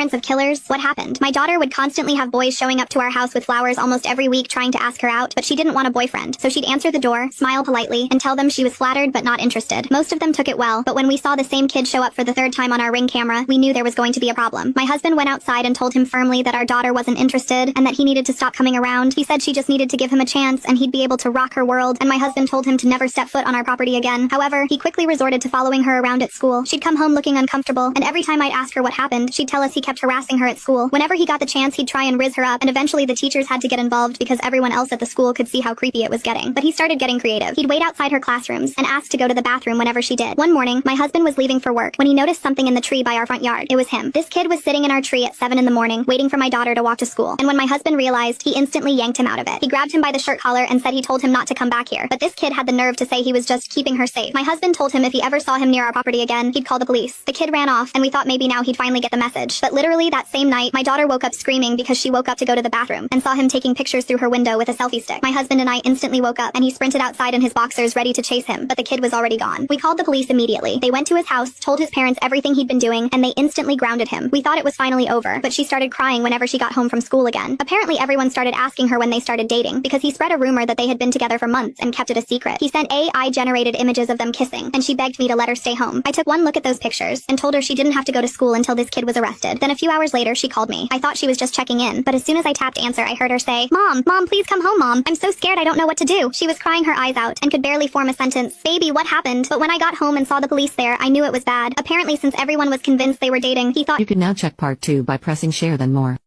Of killers? What happened? My daughter would constantly have boys showing up to our house with flowers almost every week trying to ask her out, but she didn't want a boyfriend. So she'd answer the door, smile politely, and tell them she was flattered but not interested. Most of them took it well, but when we saw the same kid show up for the third time on our Ring camera, we knew there was going to be a problem. My husband went outside and told him firmly that our daughter wasn't interested and that he needed to stop coming around. He said she just needed to give him a chance and he'd be able to rock her world, and my husband told him to never step foot on our property again. However, he quickly resorted to following her around at school. She'd come home looking uncomfortable, and every time I'd ask her what happened, she'd tell us he kept harassing her at school. Whenever he got the chance, he'd try and riz her up, and eventually the teachers had to get involved because everyone else at the school could see how creepy it was getting. But he started getting creative. He'd wait outside her classrooms and ask to go to the bathroom whenever she did. One morning, my husband was leaving for work when he noticed something in the tree by our front yard. It was him. This kid was sitting in our tree at 7 in the morning, waiting for my daughter to walk to school. And when my husband realized, he instantly yanked him out of it. He grabbed him by the shirt collar and said he told him not to come back here. But this kid had the nerve to say he was just keeping her safe. My husband told him if he ever saw him near our property again, he'd call the police. The kid ran off, and we thought maybe now he'd finally get the message. But literally that same night, my daughter woke up screaming because she woke up to go to the bathroom and saw him taking pictures through her window with a selfie stick. My husband and I instantly woke up, and he sprinted outside in his boxers ready to chase him, but the kid was already gone. We called the police immediately. They went to his house, told his parents everything he'd been doing, and they instantly grounded him. We thought it was finally over, but she started crying whenever she got home from school again. Apparently everyone started asking her when they started dating because he spread a rumor that they had been together for months and kept it a secret. He sent AI-generated images of them kissing, and she begged me to let her stay home. I took one look at those pictures and told her she didn't have to go to school until this kid was arrested. Then a few hours later, she called me. I thought she was just checking in, but as soon as I tapped answer, I heard her say, Mom, please come home, Mom. I'm so scared I don't know what to do." She was crying her eyes out and could barely form a sentence. "Baby, what happened?" But when I got home and saw the police there, I knew it was bad. Apparently, since everyone was convinced they were dating, he thought You can now check part 2 by pressing share then more.